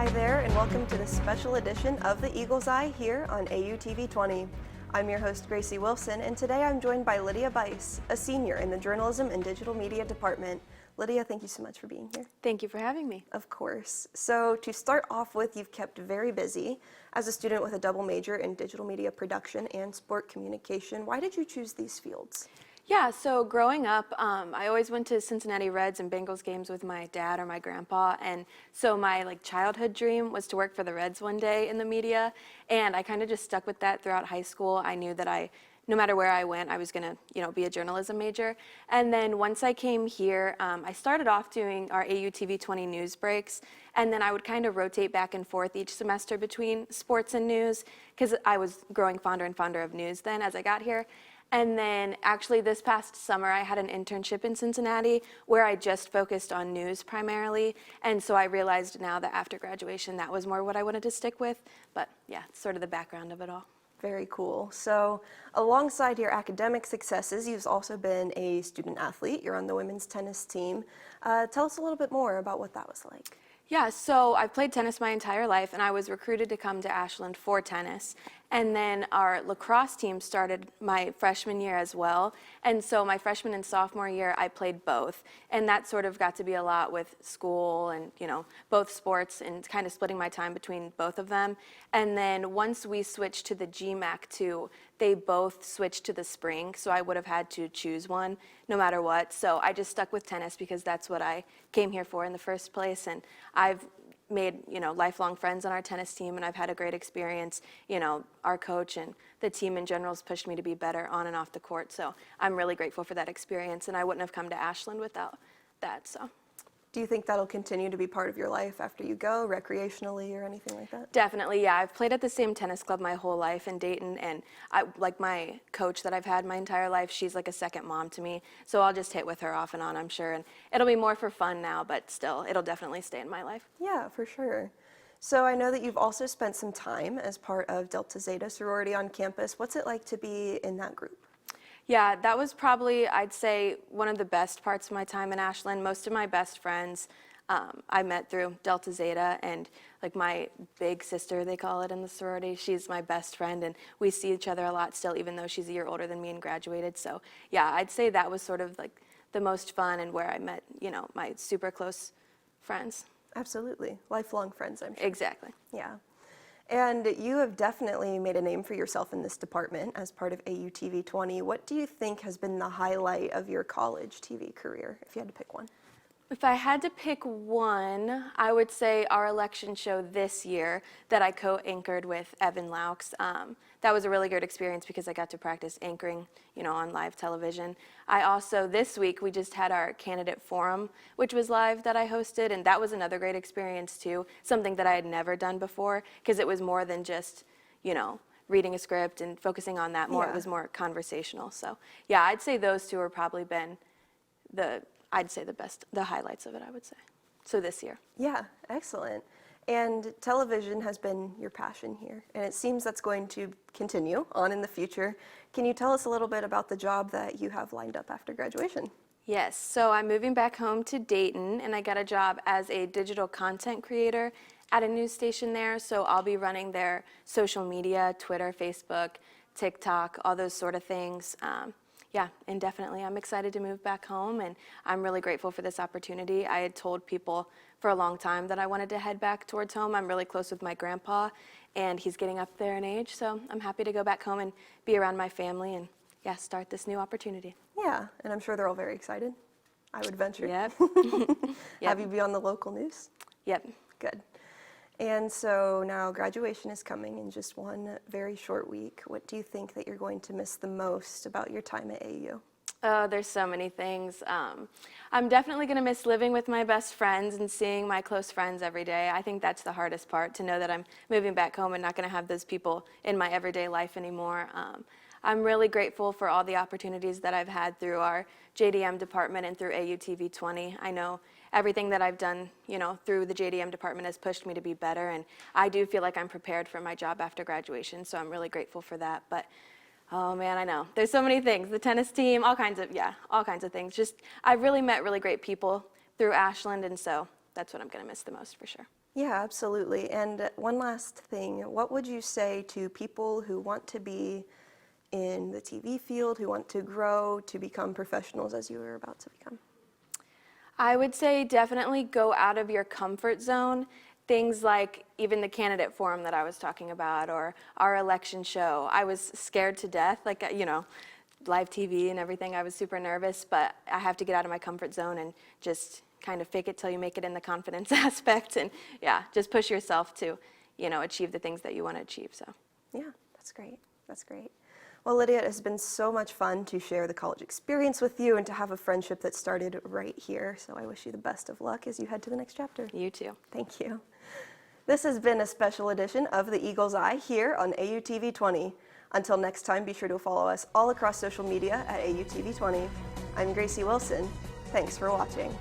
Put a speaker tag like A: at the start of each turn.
A: Hi there, and welcome to this special edition of the Eagle's Eye here on AUTV 20. I'm your host, Gracie Wilson, and today I'm joined by Lydia Bice, a senior in the Journalism and Digital Media Department. Lydia, thank you so much for being here.
B: Thank you for having me.
A: Of course. So to start off with, you've kept very busy as a student with a double major in digital media production and sport communication. Why did you choose these fields?
B: Yeah, so growing up, I always went to Cincinnati Reds and Bengals games with my dad or my grandpa, and so my childhood dream was to work for the Reds one day in the media, and I kind of just stuck with that throughout high school. I knew that no matter where I went, I was going to, be a journalism major. And then once I came here, I started off doing our AUTV 20 news breaks, and then I would kind of rotate back and forth each semester between sports and news, because I was growing fonder and fonder of news then as I got here. And then actually this past summer, I had an internship in Cincinnati where I just focused on news primarily. And so I realized now that after graduation, that was more what I wanted to stick with. But yeah, sort of the background of it all.
A: Very cool. So alongside your academic successes, you've also been a student athlete. You're on the women's tennis team. Tell us a little bit more about what that was like.
B: Yeah, so I've played tennis my entire life, and I was recruited to come to Ashland for tennis. And then our lacrosse team started my freshman year as well. And so my freshman and sophomore year, I played both. And that sort of got to be a lot with school and, both sports and kind of splitting my time between both of them. And then once we switched to the GMAC 2, they both switched to the spring. So I would have had to choose one no matter what. So I just stuck with tennis because that's what I came here for in the first place. And I've made, lifelong friends on our tennis team, and I've had a great experience. Our coach and the team in general has pushed me to be better on and off the court. So I'm really grateful for that experience, and I wouldn't have come to Ashland without that. So.
A: Do you think that'll continue to be part of your life after you go, recreationally or anything like that?
B: Definitely, yeah. I've played at the same tennis club my whole life in Dayton, and my coach that I've had my entire life, she's like a second mom to me. So I'll just hit with her off and on, I'm sure. And it'll be more for fun now, but still, it'll definitely stay in my life.
A: Yeah, for sure. So I know that you've also spent some time as part of Delta Zeta sorority on campus. What's it like to be in that group?
B: Yeah, that was probably, I'd say, one of the best parts of my time in Ashland. Most of my best friends I met through Delta Zeta, and my big sister, they call it in the sorority, she's my best friend, and we see each other a lot still, even though she's a year older than me and graduated. So yeah, I'd say that was sort of the most fun and where I met, my super close friends.
A: Absolutely. Lifelong friends, I'm sure.
B: Exactly.
A: Yeah. And you have definitely made a name for yourself in this department as part of AUTV 20. What do you think has been the highlight of your college TV career, if you had to pick one?
B: If I had to pick one, I would say our election show this year that I co-anchored with Evan Laux. That was a really good experience because I got to practice anchoring, on live television. I also, this week, we just had our candidate forum, which was live, that I hosted, and that was another great experience too, something that I had never done before, because it was more than just, reading a script and focusing on that more. Yeah. It was more conversational. So yeah, I'd say those two have probably been the highlights of it, I would say. So this year.
A: Yeah, excellent. And television has been your passion here, and it seems that's going to continue on in the future. Can you tell us a little bit about the job that you have lined up after graduation?
B: Yes, so I'm moving back home to Dayton, and I got a job as a digital content creator at a news station there. So I'll be running their social media, Twitter, Facebook, TikTok, all those sort of things. Yeah, and definitely I'm excited to move back home, and I'm really grateful for this opportunity. I had told people for a long time that I wanted to head back towards home. I'm really close with my grandpa, and he's getting up there in age, so I'm happy to go back home and be around my family and, yeah, start this new opportunity.
A: Yeah, and I'm sure they're all very excited, I would venture.
B: Yep.
A: Have you be on the local news?
B: Yep.
A: Good. And so now graduation is coming in just one very short week. What do you think that you're going to miss the most about your time at AU?
B: Oh, there's so many things. I'm definitely going to miss living with my best friends and seeing my close friends every day. I think that's the hardest part, to know that I'm moving back home and not going to have those people in my everyday life anymore. I'm really grateful for all the opportunities that I've had through our JDM department and through AUTV 20. I know everything that I've done, through the JDM department has pushed me to be better, and I do feel like I'm prepared for my job after graduation, so I'm really grateful for that. But oh man, I know. There's so many things. The tennis team, all kinds of things. Just, I've really met really great people through Ashland, and so that's what I'm going to miss the most for sure.
A: Yeah, absolutely. And one last thing, what would you say to people who want to be in the TV field, who want to grow to become professionals as you were about to become?
B: I would say definitely go out of your comfort zone. Things like even the candidate forum that I was talking about, or our election show. I was scared to death, like, live TV and everything. I was super nervous, but I have to get out of my comfort zone and just kind of fake it till you make it in the confidence aspect. And yeah, just push yourself to, achieve the things that you want to achieve. So.
A: Yeah, that's great. That's great. Well, Lydia, it has been so much fun to share the college experience with you and to have a friendship that started right here. So I wish you the best of luck as you head to the next chapter.
B: You too.
A: Thank you. This has been a special edition of The Eagle's Eye here on AUTV 20. Until next time, be sure to follow us all across social media at AUTV 20. I'm Gracie Wilson. Thanks for watching.